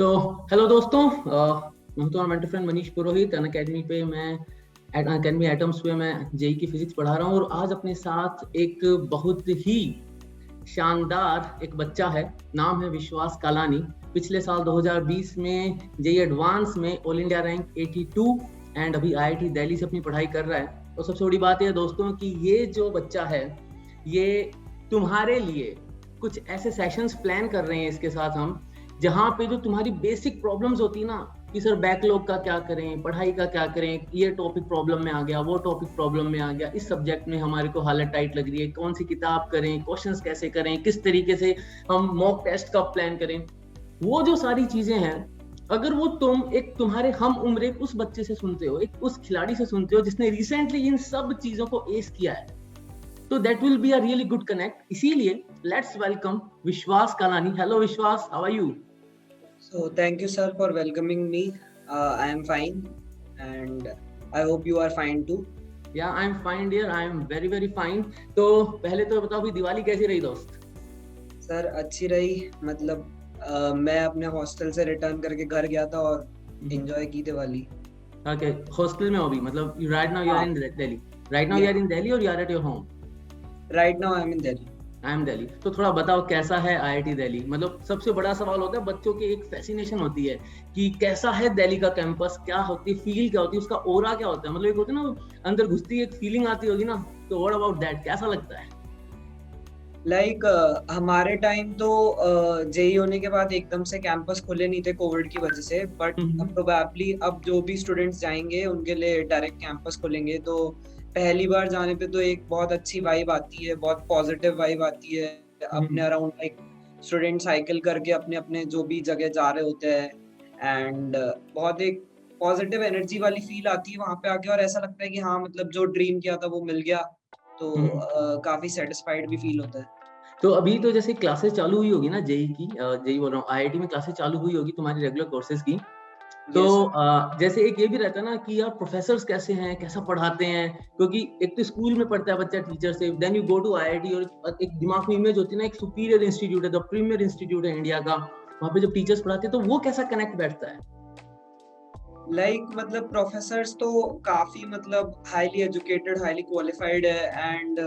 So hello दोस्तों, मैं हूं तुम्हारा मेंटर फ्रेंड मनीष पुरोहित। अन अकेडमी पे मैं अकेडमी एटम्स पे मैं जेई की फिजिक्स पढ़ा रहा हूँ और आज अपने साथ एक बहुत ही शानदार एक बच्चा है। नाम है विश्वास कालानी। पिछले साल 2020 में जेई एडवांस में ऑल इंडिया रैंक 82 एंड अभी आईआईटी दिल्ली से अपनी पढ़ाई कर रहा है। तो सबसे बड़ी बात है दोस्तों कि ये जो बच्चा है ये तुम्हारे लिए कुछ ऐसे सेशंस प्लान कर रहे हैं इसके साथ हम, जहाँ पे जो तुम्हारी बेसिक प्रॉब्लम्स होती है ना कि सर बैकलॉग का क्या करें, पढ़ाई का क्या करें, ये टॉपिक प्रॉब्लम में आ गया, वो टॉपिक प्रॉब्लम में आ गया, इस सब्जेक्ट में हमारे को हालत टाइट लग रही है, कौन सी किताब करें, क्वेश्चंस कैसे करें, किस तरीके से हम मॉक टेस्ट का प्लान करें, वो जो सारी चीजें हैं अगर वो तुम एक तुम्हारे हम उम्र एक उस बच्चे से सुनते हो, एक उस खिलाड़ी से सुनते हो जिसने रिसेंटली इन सब चीजों को एस किया है, तो that will be a really good connect. इसीलिए let's welcome Vishwas Kalani. Hello Vishwas, how are you? So thank you, sir, for welcoming me. I am fine, and I hope you are fine too. Yeah, I am fine dear, I am very very fine। तो पहले तो बताओ भी दिवाली कैसी रही दोस्त? Sir अच्छी रही, मतलब मैं अपने हॉस्टल से रिटर्न करके घर गया था और एंजॉय की दिवाली। Okay, हॉस्टल में हो भी, मतलब right now you are in Delhi, right now you are in Delhi or you are at your home? Right now I am in Delhi. I am Delhi. तो थोड़ा बताओ कैसा है आईआईटी दिल्ली? मतलब सबसे बड़ा सवाल होता है बच्चों की, एक फैसिनेशन होती है कि कैसा है दिल्ली का कैंपस, क्या होती है, फील क्या होती है, उसका ओरा क्या होता है, मतलब एक होती है ना अंदर घुसती है एक फीलिंग आती होगी ना, तो व्हाट अबाउट दैट, कैसा लगता है? हमारे टाइम तो जेई होने के बाद एकदम से कैंपस खुले नहीं थे कोविड की वजह से, बट प्रोबेबली अब जो भी स्टूडेंट्स जाएंगे उनके लिए डायरेक्ट कैंपस खुलेंगे, तो पहली बार जाने पे तो एक बहुत अच्छी वाइब आती है, बहुत पॉजिटिव वाइब आती है। अपने अराउंड स्टूडेंट साइकिल करके अपने अपने जो भी जगह जा रहे होते हैं, एंड बहुत एक पॉजिटिव एनर्जी वाली फील आती है वहां पे आके, और ऐसा लगता है कि हाँ, मतलब जो ड्रीम किया था वो मिल गया, तो काफी सेटिस्फाइड भी फील होता है। तो अभी तो जैसे क्लासेस चालू हुई होगी ना जेई की, जेई बोल रहा हूँ, आईआईटी में क्लासेस चालू हुई होगी तुम्हारी रेगुलर कोर्सेज की। तो जैसे एक ये भी रहता है ना कि यार प्रोफेसर्स कैसे हैं, कैसा पढ़ाते हैं, क्योंकि एक तो स्कूल में पढ़ता है बच्चा टीचर से, then you go to IIT और एक दिमाग में इमेज होती है ना, एक सुपीरियर इंस्टीट्यूट है, द प्रीमियर इंस्टीट्यूट है इंडिया का, वहाँ पे जब टीचर्स पढ़ाते हैं तो वो कैसा कनेक्ट बैठता है? मतलब प्रोफेसर्स तो काफी मतलब हाईली एजुकेटेड, हाईली क्वालिफाइड है, एंड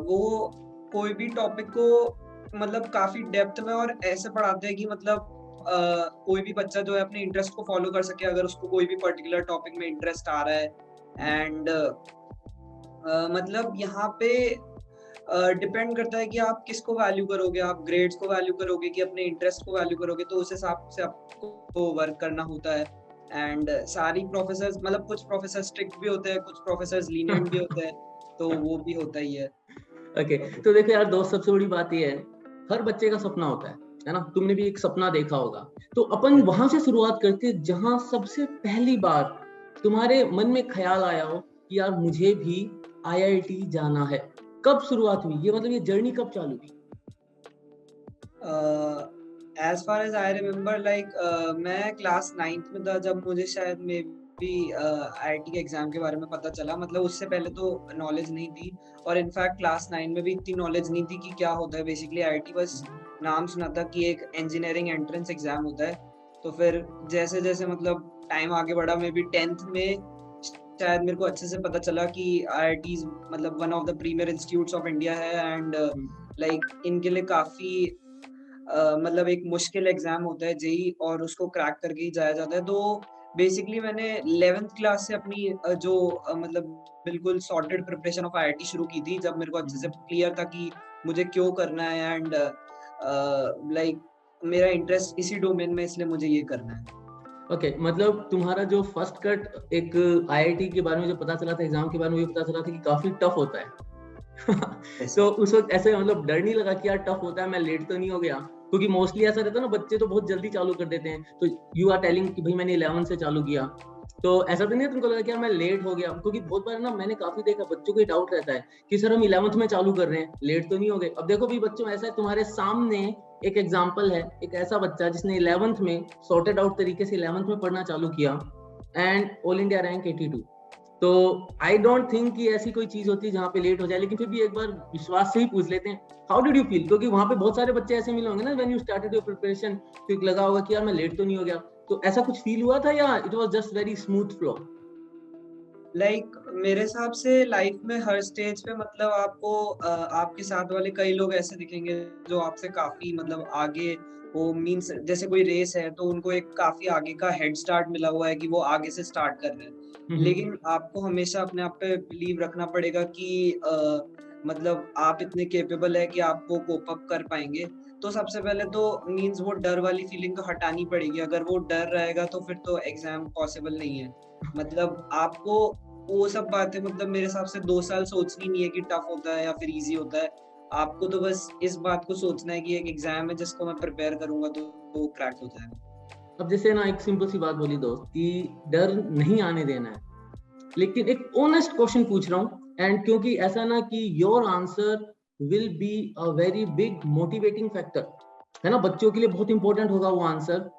वो कोई भी टॉपिक को मतलब काफी डेप्थ में और ऐसे पढ़ाते हैं कि मतलब कोई भी बच्चा जो है अपने इंटरेस्ट को फॉलो कर सके, अगर उसको कोई भी पर्टिकुलर टॉपिक में इंटरेस्ट आ रहा है। एंड मतलब यहाँ पे डिपेंड करता है कि आप किसको वैल्यू करोगे, आप ग्रेड्स को वैल्यू करोगे कि अपने इंटरेस्ट को वैल्यू करोगे, तो उस हिसाब से आपको वर्क करना होता है। एंड सारी प्रोफेसर्स, मतलब कुछ प्रोफेसर स्ट्रिक्ट भी होते हैं, कुछ प्रोफेसर्स लीनिएंट भी होते हैं, तो वो भी होता ही है। ओके, तो देखो यार दोस्त, सबसे बड़ी बात ये है, हर बच्चे का सपना होता है ना? तुमने भी एक सपना देखा होगा, तो अपन वहां से शुरुआत करते हैं जहां सबसे पहली बार तुम्हारे मन में ख्याल आया हो कि यार मुझे भी आईआईटी जाना है। कब शुरुआत हुई ये, मतलब ये जर्नी कब चालू हुई? As far as I remember, मैं क्लास 9th में था जब मुझे शायद मे बी आईआईटी के एग्जाम के बारे में पता चला। मतलब उससे पहले तो नॉलेज नहीं थी, और इनफैक्ट क्लास 9 में भी इतनी नॉलेज नहीं थी कि क्या होता है बेसिकली आईआईटी, बस नाम सुना था कि एक इंजीनियरिंग एंट्रेंस एग्जाम होता है। तो फिर जैसे जैसे मतलब टाइम आगे बढ़ा, मे बी 10th में शायद मेरे को अच्छे से पता चला कि आईआईटी मतलब one of the premiere institutes of India है, एंड इनके लिए काफी मतलब एक मुश्किल एग्जाम होता है जेई, और उसको क्रैक करके ही जाया जाता है। तो बेसिकली मैंने 11th क्लास से अपनी मतलब बिल्कुल सॉर्टेड प्रिपरेशन ऑफ आईआईटी शुरू की थी, जब मेरे को अच्छे से क्लियर था कि मुझे क्यों करना है, एंड मेरा इंटरेस्ट इसी डोमेन में, इसलिए मुझे ये करना है। ओके, मतलब तुम्हारा जो फर्स्ट कट एक आईआईटी के बारे में जो पता चला था, एग्जाम के बारे में ये पता चला था कि काफी टफ होता है। तो उस वक्त ऐसे मतलब डर नहीं लगा कि यार टफ होता है, मैं लेट तो नहीं हो गया? क्योंकि मोस्टली ऐसा रहता है ना, बच्चे तो बहुत जल्दी चालू कर देते हैं। तो यू आर टेलिंग कि भाई मैंने 11 से चालू किया, तो ऐसा तो नहीं है तुमको लगा कि यार मैं लेट हो गया? क्योंकि बहुत बार ना मैंने काफी देखा बच्चों को ये डाउट रहता है कि सर हम 11th में चालू कर रहे हैं, लेट तो नहीं हो गए? अब देखो भी बच्चों, ऐसा है तुम्हारे सामने एक एग्जाम्पल है, एक ऐसा बच्चा जिसने 11th में सॉर्टेड आउट तरीके से 11th में पढ़ना चालू किया एंड ऑल इंडिया रैंक 82। तो आई डोंट थिंक कि ऐसी कोई चीज होती है जहाँ पे लेट हो जाए, लेकिन फिर भी एक बार विश्वास से ही पूछ लेते हैं, हाउ डिड यू फील? क्योंकि वहाँ पे बहुत सारे बच्चे ऐसे मिले होंगे ना, when you started your preparation, तो लगा होगा कि यार मैं लेट तो नहीं हो गया, तो ऐसा कुछ फील हुआ था या it was just very smooth flow? मेरे हिसाब से लाइफ में हर स्टेज पे मतलब आपको आपके साथ वाले कई लोग ऐसे दिखेंगे जो आपसे काफी मतलब आगे वो मीन्स जैसे कोई रेस है तो उनको एक काफी आगे का हेड स्टार्ट मिला हुआ है कि वो आगे से स्टार्ट कर रहे हैं। लेकिन आपको हमेशा अपने आप पे बिलीव रखना पड़ेगा कि मतलब आप इतने कैपेबल है कि आप वो कोप अप कर पाएंगे। तो सबसे पहले तो मीन्स वो डर वाली फीलिंग तो हटानी पड़ेगी। अगर वो डर रहेगा तो फिर तो एग्जाम पॉसिबल नहीं है। मतलब आपको वो सब बातें मतलब मेरे हिसाब से 2 साल सोचनी नहीं है कि टफ होता है या फिर ईज़ी होता है। आपको तो बस इस बात को सोचना है कि एक एग्ज़ाम है जिसको मैं प्रिपेयर करूँगा तो वो क्रैक हो जाएगा। अब जैसे ना एक सिंपल सी बात बोली दोस्त कि डर नहीं आने देना है, लेकिन एक ऑनेस्ट क्वेश्चन पूछ रहा हूँ, एंड क्योंकि ऐसा ना कि your answer will be a very big motivating factor, है ना, बच्चों के लिए बहुत इंपॉर्टेंट होगा वो आंसर।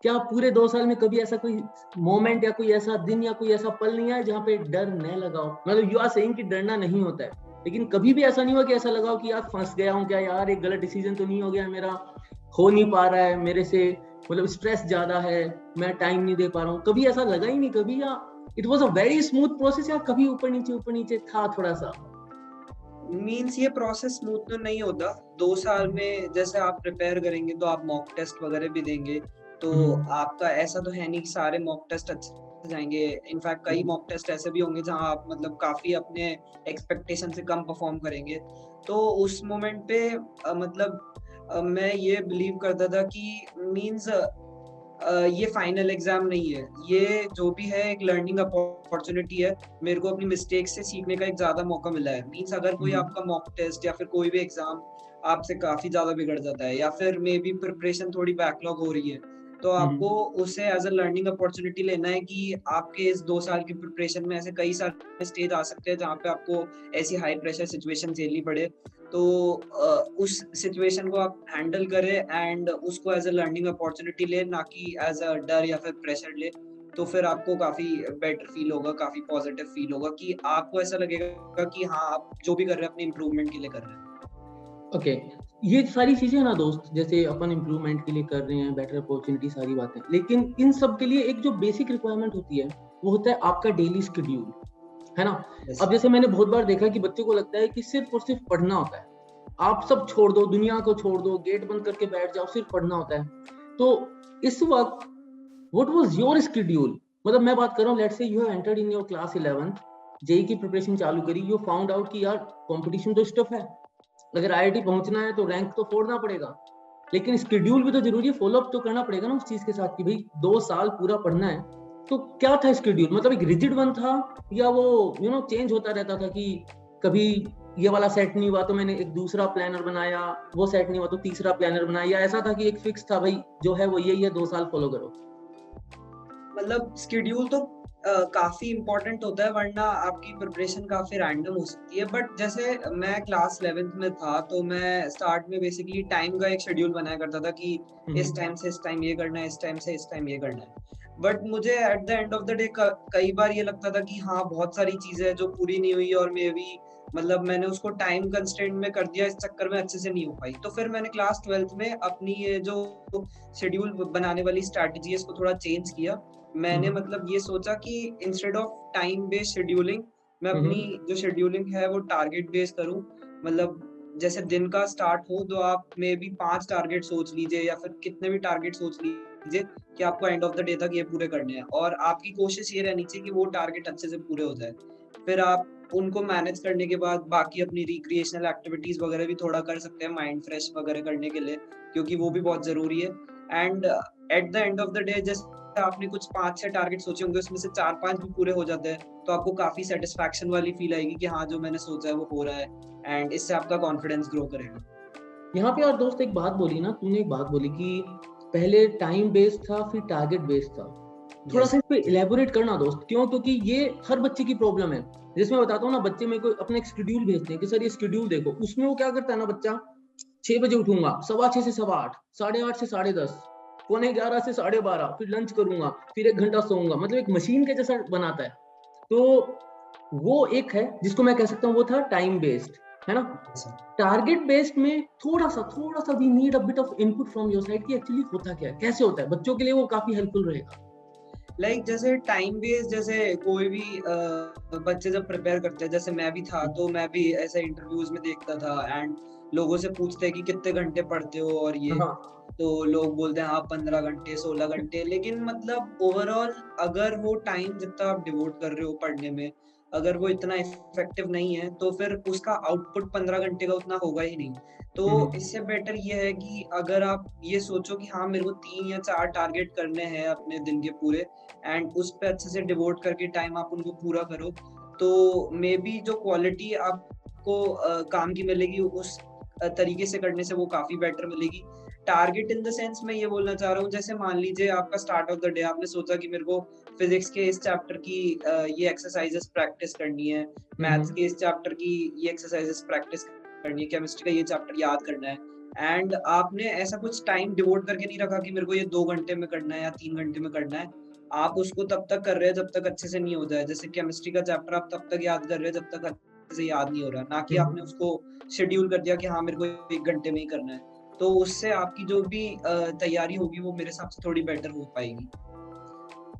क्या पूरे 2 साल में कभी ऐसा कोई मोमेंट या कोई ऐसा दिन या कोई ऐसा पल नहीं आया जहाँ पे डर न लगा हो? मतलब यू आर सेइंग कि डरना नहीं होता है, लेकिन कभी भी ऐसा नहीं हुआ कि ऐसा लगा हो कि यार फंस गया हूँ क्या यार, एक गलत डिसीजन तो नहीं हो गया मेरा, हो नहीं पा रहा है मेरे से, मतलब स्ट्रेस ज्यादा है, मैं टाइम नहीं दे पा रहा हूँ, कभी ऐसा लगा ही नहीं कभी? या it was a very smooth process, या कभी ऊपर नीचे था थोड़ा सा? मीन्स ये प्रोसेस स्मूथ तो नहीं होता। 2 साल में जैसे आप प्रिपेयर करेंगे तो आप मॉक टेस्ट वगैरह भी देंगे। तो आपका ऐसा तो है नहीं कि सारे मॉक टेस्ट अच्छे से जाएँगे। इनफैक्ट कई मॉक टेस्ट ऐसे भी होंगे जहाँ आप मतलब काफ़ी अपने एक्सपेक्टेशन से कम परफ़ॉर्म करेंगे। तो उस मोमेंट पे मैं ये बिलीव करता था कि मीन्स ये फाइनल एग्ज़ाम नहीं है। ये जो भी है एक लर्निंग अपॉर्च्युनिटी है। मेरे को अपनी मिस्टेक से सीखने का एक ज़्यादा मौका मिला है। मीन्स अगर कोई आपका मॉक टेस्ट या फिर कोई भी एग्ज़ाम आपसे काफ़ी ज़्यादा बिगड़ जाता है या फिर मेबी प्रिपरेशन थोड़ी बैकलॉग हो रही है, तो आपको उसे एज़ अ लर्निंग अपॉर्च्युनिटी लेना है कि आपके इस 2 साल की प्रिपरेशन में ऐसे कई सारे स्टेज आ सकते हैं जहाँ पे आपको ऐसी हाई प्रेशर सिचुएशन झेलनी पड़े। तो उस सिचुएशन को आप हैंडल करें एंड उसको एज़ अ लर्निंग अपॉर्च्युनिटी लें, ना कि एज़ अ डर या फिर प्रेशर लें। तो फिर आपको काफ़ी बेटर फ़ील होगा, काफ़ी पॉज़िटिव फ़ील होगा कि आपको ऐसा लगेगा कि हाँ, आप जो भी कर रहे हैं अपने इम्प्रूवमेंट के लिए कर रहे हैं। ओके, ये सारी चीजें ना दोस्त, जैसे अपन इम्प्रूवमेंट के लिए कर रहे हैं, बेटर अपॉर्चुनिटी, सारी बातें, लेकिन इन सब के लिए एक जो बेसिक रिक्वायरमेंट होती है वो होता है आपका डेली शेड्यूल, है ना? यस। अब जैसे मैंने बहुत बार देखा कि बच्चों को लगता है कि सिर्फ और सिर्फ पढ़ना होता है, आप सब छोड़ दो, दुनिया को छोड़ दो, गेट बंद करके बैठ जाओ, सिर्फ पढ़ना होता है। तो इस वक्त व्हाट वाज योर शेड्यूल? मतलब मैं बात कर रहा हूँ, let's say you have entered in your class 11th, JEE की प्रिपरेशन चालू करी, यू फाउंड आउट कि यार कंपटीशन तो स्टफ है, अगर आईआईटी पहुंचना है तो रैंक तो फोड़ना पड़ेगा, लेकिन शेड्यूल भी तो जरूरी है, फॉलो अप तो करना पड़ेगा ना उस चीज के साथ कि भाई 2 साल पूरा पढ़ना है। तो क्या था शेड्यूल? मतलब एक रिजिड वन था, या वो चेंज होता रहता था कि कभी ये वाला सेट नहीं हुआ तो मैंने एक दूसरा प्लानर बनाया, वो सेट नहीं हुआ तो तीसरा प्लानर बनाया, या ऐसा था कि एक फिक्स था भाई जो है वो यही है, 2 साल फॉलो करो? मतलब शेड्यूल तो काफ़ी इम्पोर्टेंट होता है वरना आपकी प्रिपरेशन काफ़ी रैंडम हो सकती है। बट जैसे मैं क्लास 11th में था तो मैं स्टार्ट में बेसिकली टाइम का एक शेड्यूल बनाया करता था कि इस टाइम से इस टाइम ये करना है, इस टाइम से इस टाइम ये करना है। बट मुझे at the end of the day क कई बार ये लगता था कि हाँ, बहुत सारी चीज़ें हैं जो पूरी नहीं हुई और मेबी मतलब मैंने उसको टाइम कंस्ट्रेंट में कर दिया, इस चक्कर में अच्छे से नहीं हो पाई। तो फिर मैंने क्लास 12th में अपनी ये जो शेड्यूल बनाने वाली स्ट्रैटेजी है इसको थोड़ा चेंज किया। मैंने मतलब ये सोचा कि instead of time based scheduling मैं अपनी जो शेड्यूलिंग है वो टारगेट बेस्ड करूँ। मतलब जैसे दिन का स्टार्ट हो तो आप मे बी 5 टारगेट सोच लीजिए या फिर कितने भी टारगेट सोच लीजिए कि आपको एंड ऑफ द डे तक ये पूरे करने हैं और आपकी कोशिश ये रहनी चाहिए कि वो टारगेट अच्छे से पूरे हो जाए। फिर आप उनको मैनेज करने के बाद बाकी अपनी रिक्रिएशनल एक्टिविटीज़ वगैरह भी थोड़ा कर सकते हैं माइंड फ्रेश वगैरह करने के लिए, क्योंकि वो भी बहुत ज़रूरी है। And at the end of the day जैसे आपने कुछ 5-6 टारगेट सोचे होंगे उसमें से 4-5 भी पूरे हो जाते हैं, तो आपको काफ़ी सैटिस्फैक्शन वाली फील आएगी कि हाँ, जो मैंने सोचा है वो हो रहा है एंड इससे आपका कॉन्फिडेंस ग्रो करेगा। यहाँ पे यार दोस्त एक बात बोली ना तूने, एक बात बोली कि पहले टाइम बेस्ड था फिर टारगेट बेस्ड था, थोड़ा यस। सा इस पे इलेबोरेट करना दोस्त, क्यों? क्योंकि ये हर बच्चे की प्रॉब्लम है। जिसमें बताता हूँ ना, बच्चे मेरे को अपना एक शेड्यूल भेजते हैं कि सर ये शेड्यूल देखो, उसमें वो क्या करता है ना बच्चा, 6 बजे उठूंगा, 6:15 से 8:15, 8:30 से 10:30, 11:45 से 12:30, फिर लंच करूंगा, फिर 1 घंटा सोऊंगा, मतलब एक मशीन के जैसा बनाता है। तो वो एक है जिसको मैं कह सकता हूँ वो था टाइम बेस्ड, है ना। टारगेट बेस्ड में थोड़ा सा we need a bit of input from your side कि एक्चुअली होता क्या है, कैसे होता है, बच्चों के लिए वो काफी हेल्पफुल रहेगा। जैसे टाइम बेस्ड, जैसे कोई भी बच्चे जब प्रिपेयर करते हैं, जैसे मैं भी था, तो मैं भी ऐसे इंटरव्यूज में देखता था एंड लोगों से पूछते हैं कि कितने घंटे पढ़ते हो, और ये हाँ तो लोग बोलते हैं हाँ 15 घंटे 16 घंटे, लेकिन मतलब ओवरऑल अगर वो टाइम जितना आप डिवोट कर रहे हो पढ़ने में, अगर वो इतना इफेक्टिव नहीं है, तो फिर उसका आउटपुट 15 घंटे का उतना होगा ही नहीं। तो इससे बेटर ये है कि अगर आप ये सोचो कि हाँ मेरे को 3 या 4 टारगेट करने हैं अपने दिन के पूरे, एंड उस पे अच्छे से डिवोट करके टाइम आप उनको पूरा करो, तो मे बी जो क्वालिटी आपको काम की मिलेगी उस तरीके से करने से वो काफ़ी बेटर मिलेगी। टारगेट इन द सेंस मैं ये बोलना चाह रहा हूँ, जैसे मान लीजिए आपका स्टार्ट ऑफ द डे, आपने सोचा कि मेरे को फिज़िक्स के इस चैप्टर की ये एक्सरसाइज़ेज़ प्रैक्टिस करनी है, मैथ्स के इस चैप्टर की ये एक्सरसाइज़ेज़ प्रैक्टिस करनी है, केमिस्ट्री का ये चैप्टर याद करना है, एंड आपने ऐसा कुछ टाइम डिवोट करके नहीं रखा कि मेरे को ये 2 घंटे में करना है या 3 घंटे में करना है। आप उसको तब तक कर रहे हैं जब तक अच्छे से नहीं हो जाए। जैसे केमिस्ट्री का चैप्टर आप तब तक याद कर रहे हैं जब तक अच्छे से याद नहीं हो रहा, ना कि आपने उसको शेड्यूल कर दिया कि हाँ मेरे को 1 घंटे में ही करना है। तो उससे आपकी जो भी तैयारी होगी वो मेरे हिसाब से थोड़ी बेटर हो पाएगी।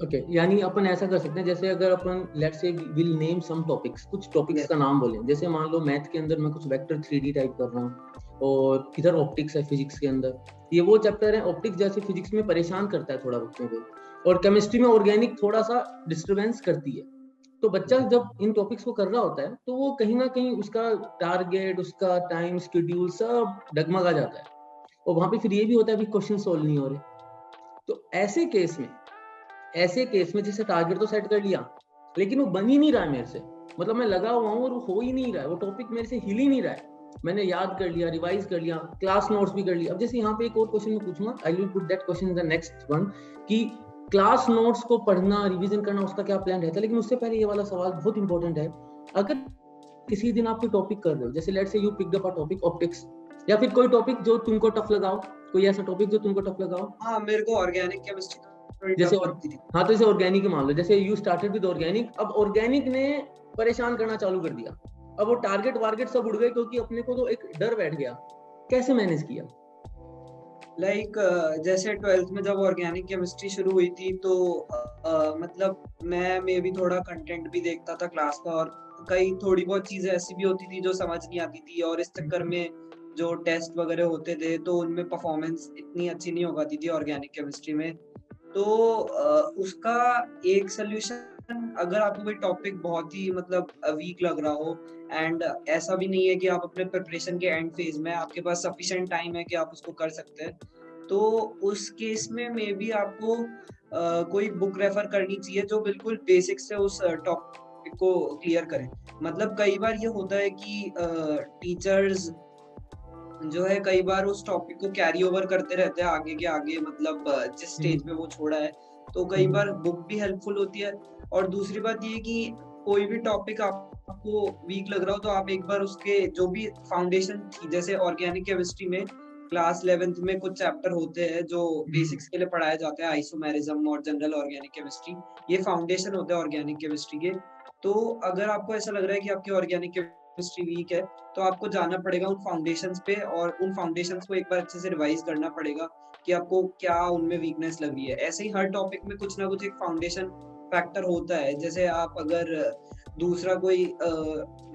ओके, यानी अपन ऐसा कर सकते हैं, जैसे अगर अपन let's say will name some topics, कुछ टॉपिक्स यस। का नाम बोलें, जैसे मान लो मैथ के अंदर मैं कुछ वेक्टर 3D टाइप कर रहा हूँ, और इधर ऑप्टिक्स है फिजिक्स के अंदर, ये वो चैप्टर है ऑप्टिक्स जैसे फिजिक्स में परेशान करता है थोड़ा बच्चों को, और केमिस्ट्री में ऑर्गेनिक थोड़ा सा डिस्टरबेंस करती है। तो बच्चा जब इन टॉपिक्स को कर रहा होता है तो वो कहीं ना कहीं उसका टारगेट, उसका टाइम शेड्यूल सब डगमगा जाता है, और वहां पे फिर ये भी होता है कि क्वेश्चन सोल्व नहीं हो रहे। तो ऐसे केस में जैसे टारगेट तो सेट कर लिया, लेकिन वो बन ही नहीं रहा है मेरे से, मतलब मैं लगा हुआ हूँ और वो हो ही नहीं रहा है, वो टॉपिक मेरे से हिल ही नहीं रहा है। मैंने याद कर लिया, रिवाइज कर लिया, क्लास नोट्स भी कर लिया। अब जैसे यहाँ पे एक और क्वेश्चन मैं पूछूंगा, आई will put that question in the next one, कि क्लास नोट्स को पढ़ना, रिवीजन करना, उसका क्या प्लान रहता है। लेकिन उससे पहले ये वाला सवाल बहुत इंपॉर्टेंट है। अगर किसी दिन आप कोई टॉपिक कर रहे हो, जैसे let's say you picked up a topic optics, या फिर कोई टॉपिक जो तुमको टफ लगाओ, कोई ऐसा टॉपिक जो तुमको टफ लगाओ, हाँ, मेरे को ऑर्गेनिक केमिस्ट्री थोड़ी जैसे टफ और, लगती थी। हाँ तो जैसे ऑर्गेनिक ही मान लो, जैसे यू स्टार्टेड विद ऑर्गेनिक, अब ऑर्गेनिक ने परेशान करना चालू कर दिया, अब वो टारगेट वारगेट सब उड़ गए, क्योंकि अपने को तो एक डर बैठ गया। कैसे मैनेज किया? जैसे 12th में जब ऑर्गेनिक केमिस्ट्री शुरू हुई थी, तो मतलब मैं मे बी थोड़ा कंटेंट भी देखता था क्लास का, और कई थोड़ी बहुत चीजें ऐसी भी होती थी जो समझ नहीं आती थी, और इस चक्कर में जो टेस्ट वगैरह होते थे तो उनमें परफॉर्मेंस इतनी अच्छी नहीं हो पाती थी ऑर्गेनिक केमिस्ट्री में। तो उसका एक सॉल्यूशन, अगर आपको कोई टॉपिक बहुत ही मतलब वीक लग रहा हो, एंड ऐसा भी नहीं है कि आप अपने प्रिपरेशन के एंड फेज में, आपके पास सफिशिएंट टाइम है कि आप उसको कर सकते हैं, तो उस केस में मे बी आपको कोई बुक रेफर करनी चाहिए जो बिल्कुल बेसिक से उस टॉपिक को क्लियर करे। मतलब कई बार ये होता है कि टीचर्स जो है कई बार उस टॉपिक को कैरी ओवर करते रहते हैं आगे के आगे, मतलब जिस स्टेज पे वो छोड़ा है, तो कई बार बुक भी हेल्पफुल होती है। और दूसरी बात ये कि कोई भी टॉपिक आपको वीक लग रहा हो, तो आप एक बार उसके जो भी फाउंडेशन थी, जैसे ऑर्गेनिक केमिस्ट्री में क्लास 11th में कुछ चैप्टर होते हैं जो बेसिक्स के लिए पढ़ाए जाते हैं, आइसोमेरिज्म और जनरल ऑर्गेनिक केमिस्ट्री, ये फाउंडेशन होते हैं ऑर्गेनिक केमिस्ट्री के। तो अगर आपको ऐसा लग रहा है कि आपकी ऑर्गेनिक केमिस्ट्री वीक है, तो आपको जाना पड़ेगा उन फाउंडेशंस पे, और उन फाउंडेशंस को एक बार अच्छे से रिवाइज करना पड़ेगा कि आपको क्या उनमें वीकनेस लग रही है। ऐसे ही हर टॉपिक में कुछ ना कुछ एक फाउंडेशन फैक्टर होता है। जैसे आप अगर दूसरा कोई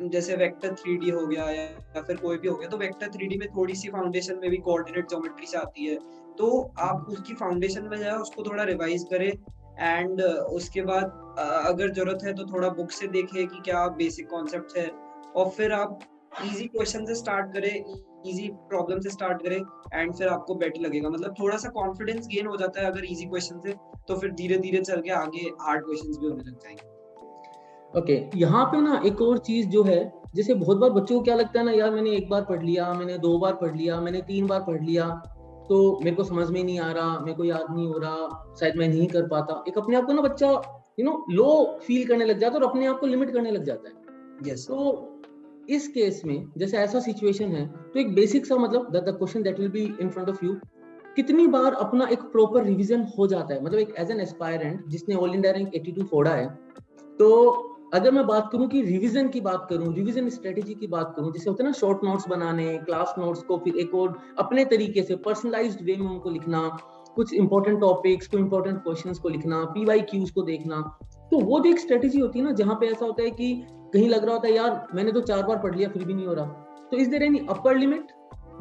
जैसे वेक्टर 3D हो गया या फिर कोई भी हो गया, तो वेक्टर 3D में थोड़ी सी फाउंडेशन में भी कोऑर्डिनेट ज्योमेट्री से आती है, तो आप उसकी फाउंडेशन में जाए, उसको थोड़ा रिवाइज करें, एंड उसके बाद अगर जरूरत है तो थोड़ा बुक से देखें कि क्या बेसिक कॉन्सेप्ट है, और फिर आप इजी क्वेश्चन से स्टार्ट करें, इजी प्रॉब्लम से स्टार्ट करें, एंड फिर आपको बेटर लगेगा। मतलब थोड़ा सा कॉन्फिडेंस गेन हो जाता है अगर इजी क्वेश्चन से, तो फिर धीरे धीरे चल के आगे हार्ड क्वेश्चंस भी होने लग जाएंगे। ओके, यहाँ पे ना एक और चीज जो है, जैसे बहुत बार बच्चों को क्या लगता है ना, यार मैंने एक बार पढ़ लिया, मैंने 2 बार पढ़ लिया, मैंने 3 बार पढ़ लिया, तो मेरे को समझ में नहीं आ रहा, मेरे को याद नहीं हो रहा, शायद मैं नहीं कर पाता। एक अपने आप को ना बच्चा लो फील करने लग जाता है और अपने आप को लिमिट करने लग जाता है। यस। तो इस केस में जैसे ऐसा सिचुएशन है, तो एक बेसिक सा मतलब the question that will be in front of you, कितनी बार अपना एक प्रॉपर रिवीजन हो जाता है, मतलब एक एज एन एस्पायरेंट जिसने ऑल इंडिया रैंक 82 फोड़ा है, तो अगर मैं बात करूं कि रिवीजन की बात करूं, रिवीजन स्ट्रेटेजी की बात करूं, जैसे होता है ना शॉर्ट नोट्स बनाने, क्लास नोट्स को फिर एक और अपने तरीके से पर्सनलाइज्ड वे में उनको लिखना, कुछ इंपॉर्टेंट टॉपिक्स को, इंपॉर्टेंट क्वेश्चंस को लिखना, पीवाईक्यूज को देखना, तो वो जो एक स्ट्रेटेजी होती है ना, जहां पे ऐसा होता है कि कहीं लग रहा होता है यार मैंने तो 4 बार पढ़ लिया फिर भी नहीं हो रहा, तो is there any upper limit?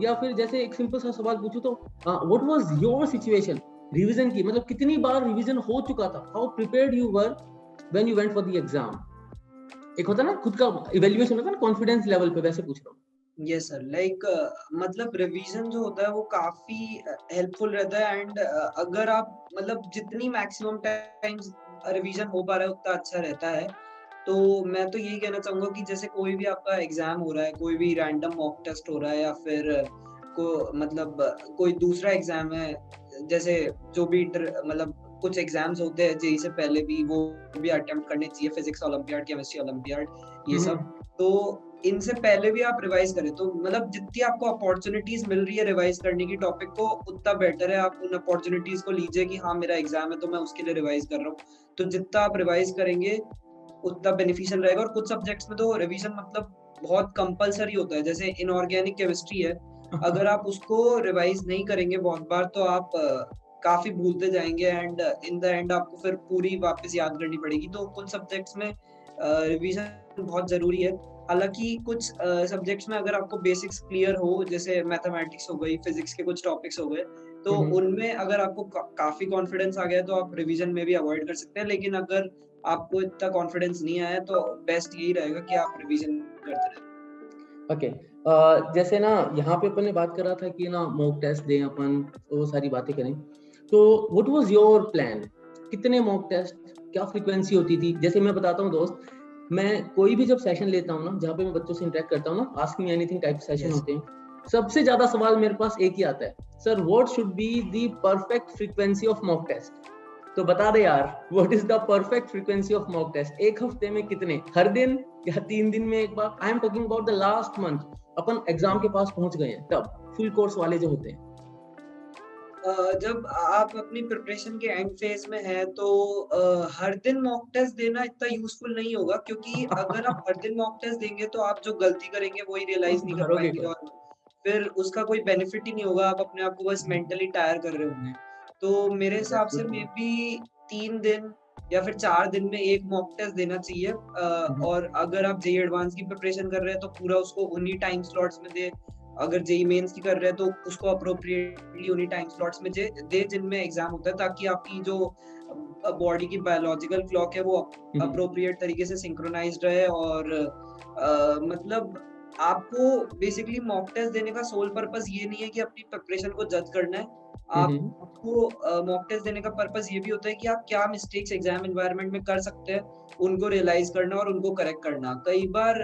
या फिर जैसे एक सिंपल सा सवाल पूछूं तो what was your situation revision की, मतलब कितनी बार रिवीजन हो चुका था, how prepared you were when you went for the exam? एक होता है ना खुद का इवैल्यूएशन होता है ना कॉन्फिडेंस लेवल पे, वैसे पूछ रहा हूँ। यस सर, लाइक मतलब रिवीजन जो होता है वो काफी हेल्पफुल रहता है, एंड अगर आप मतलब जितनी मैक्सिमम टाइम्स रिवीजन हो पा रहा है उतना अच्छा रहता है। तो मैं तो यही कहना चाहूंगा कि जैसे कोई भी आपका एग्जाम हो रहा है, कोई भी रैंडम मॉक टेस्ट हो रहा है, या फिर को मतलब कोई दूसरा एग्जाम है, जैसे जो भी मतलब कुछ एग्जाम्स होते हैं जेई से पहले भी, वो भी अटेम्प्ट करने चाहिए, फिजिक्स ओलंपियाड, केमिस्ट्री ओलंपियाड, ये सब। तो इनसे पहले भी आप रिवाइज करें, तो मतलब जितनी आपको अपॉर्चुनिटीज मिल रही है रिवाइज करने की टॉपिक को, उतना बेटर है। आप उन अपॉर्चुनिटीज को लीजिए कि हाँ मेरा एग्जाम है तो मैं उसके लिए रिवाइज कर रहा हूँ। तो जितना आप रिवाइज करेंगे उतना बेनिफिशियल रहेगा। और कुछ सब्जेक्ट्स में तो रिवीजन मतलब बहुत कंपलसरी होता है, जैसे इनऑर्गेनिक केमिस्ट्री है, अगर आप उसको रिवाइज नहीं करेंगे बहुत बार तो आप काफी भूलते जाएंगे, एंड इन द एंड आपको फिर पूरी वापस याद करनी पड़ेगी। तो कुछ सब्जेक्ट्स में रिवीजन बहुत जरूरी है। हालांकि कुछ सब्जेक्ट्स में अगर आपको बेसिक्स क्लियर हो, जैसे मैथमेटिक्स हो गई, फिजिक्स के कुछ टॉपिक्स हो गए, तो उनमें अगर आपको काफी कॉन्फिडेंस आ गया तो आप रिवीजन में भी अवॉइड कर सकते हैं। लेकिन अगर आपको इतना कॉन्फिडेंस नहीं आया तो बेस्ट यही रहेगा कि आप रिवीजन करते रहें। ओके, जैसे ना यहाँ पे अपन ने बात करा था कि ना मॉक टेस्ट दें अपन, वो सारी बातें करें, तो व्हाट वाज योर प्लान? कितने मॉक टेस्ट, क्या फ्रीक्वेंसी होती थी? जैसे मैं बताता हूँ दोस्त, मैं कोई भी जब सेशन लेता हूँ ना, जहाँ पे मैं बच्चों से इंटरेक्ट करता हूँ ना, ask me anything type session होते हैं, सबसे ज्यादा सवाल मेरे पास एक ही आता है, sir what should be the perfect frequency of mock test? तो बता दे यार, what is the perfect frequency of mock test? एक हफ्ते में कितने, हर दिन या 3 दिन में एक बार? I am talking about the last month, अपन एग्जाम के पास पहुंच गए हैं तब, फुल कोर्स वाले जो होते हैं। जब आप अपनी प्रिपरेशन के एंड फेज में हैं तो हर दिन मॉक टेस्ट देना इतना यूजफुल नहीं होगा, क्योंकि अगर आप हर दिन मॉक टेस्ट देंगे तो आप जो गलती करेंगे वही तो रियलाइज नहीं कर सुधारोगे पाएंगे, कब? और फिर उसका कोई बेनिफिट ही नहीं होगा। आप अपने आप को बस मेंटली टायर कर रहे होंगे। तो मेरे हिसाब से मे बी 3 दिन या फिर 4 दिन में एक मॉक टेस्ट देना चाहिए। और अगर आप जेईई एडवांस की प्रिपरेशन कर रहे हैं तो पूरा उसको उन्हीं टाइम स्लॉट्स में दे। अगर जेईई मेंस की कर रहे हैं तो उसको अप्रोप्रिएटली उन्हीं टाइम स्लॉट्स में दे जिनमें एग्जाम होता है, ताकि आपकी जो बॉडी की बायोलॉजिकल क्लॉक है वो अप्रोप्रिएट तरीके से सिंक्रोनाइज्ड रहे। और मतलब आपको बेसिकली मॉक टेस्ट देने का सोल पर्पस ये नहीं है कि अपनी प्रिपरेशन को जज करना है। आपको मॉक टेस्ट देने का पर्पस ये भी होता है कि आप क्या मिस्टेक्स एग्जाम एनवायरनमेंट में कर सकते हैं, उनको रियलाइज करना और उनको करेक्ट करना। कई बार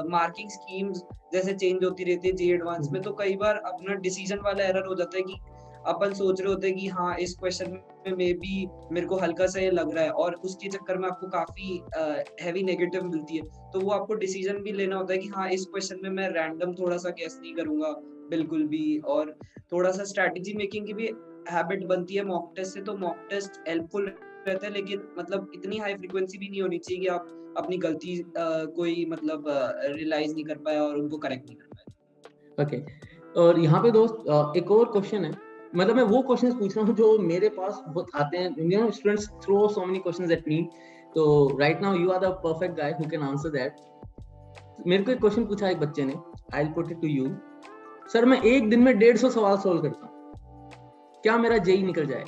मार्किंग स्कीम्स जैसे चेंज होती रहती है जेईई एडवांस में, तो कई बार अपना डिसीजन वाला एरर हो जाता है कि अपन सोच रहे होते हैं कि हाँ इस क्वेश्चन में मे बी मेरे को हल्का सा ये लग रहा है, और उसके चक्कर में आपको काफी हैवी नेगेटिव मिलती है। तो वो आपको डिसीजन भी लेना होता है कि हाँ इस क्वेश्चन में मैं रैंडम थोड़ा सा गेस नहीं करूंगा बिल्कुल भी, और थोड़ा सा स्ट्रैटेजी मेकिंग की भी हैबिट बनती है मॉक टेस्ट से। तो मॉक टेस्ट हेल्पफुल रहता है, लेकिन मतलब इतनी हाई फ्रीक्वेंसी भी नहीं होनी चाहिए कि आप अपनी गलती कोई मतलब रियलाइज नहीं कर पाए और उनको करेक्ट नहीं कर पाए। ओके, और यहाँ पे दोस्त एक और क्वेश्चन है, मतलब मैं वो क्वेश्चंस पूछ रहा हूँ जो मेरे पास बहुत आते हैं, you know students throw so many questions at me, तो right now you are the perfect guy who can answer that. मेरे को एक क्वेश्चन पूछा एक बच्चे ने, I will put it to you. Sir मैं एक दिन में 150 सवाल सोल्व करता हूँ, क्या मेरा जेई निकल जाए?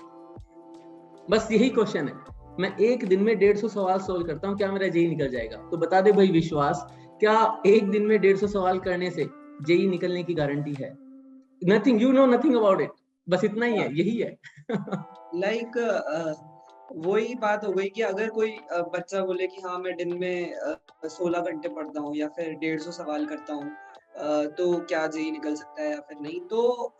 बस यही क्वेश्चन है, मैं एक दिन में 150 सवाल सोल्व करता हूँ, क्या मेरा जेई निकल जाएगा? तो बता दे भाई विश्वास, क्या एक दिन में 150 सवाल करने से जेई निकलने की गारंटी है? Nothing, you know nothing about it, बस इतना ही है, यही है। लाइक वही बात हो गई कि अगर कोई बच्चा बोले कि हाँ मैं दिन में 16 घंटे पढ़ता हूँ या फिर 150 सवाल करता हूँ, तो क्या जेई निकल सकता है या फिर नहीं? तो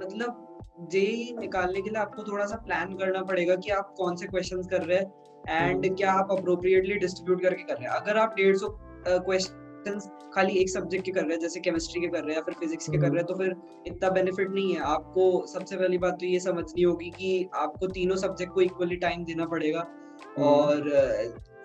मतलब जेई निकालने के लिए आपको थोड़ा सा प्लान करना पड़ेगा कि आप कौन से क्वेश्चंस कर रहे हैं एंड क्या आप अप्रोप्रिएटली डिस्ट्रीब्यूट करके कर रहे हैं। अगर आप 150 क्वेश्चंस खाली एक सब्जेक्ट के कर रहे हैं, जैसे केमिस्ट्री के कर रहे हैं या फिर फिजिक्स के कर रहे हैं, तो फिर इतना बेनिफिट नहीं है। आपको सबसे पहली बात तो ये समझनी होगी कि आपको तीनों सब्जेक्ट को इक्वली टाइम देना पड़ेगा, और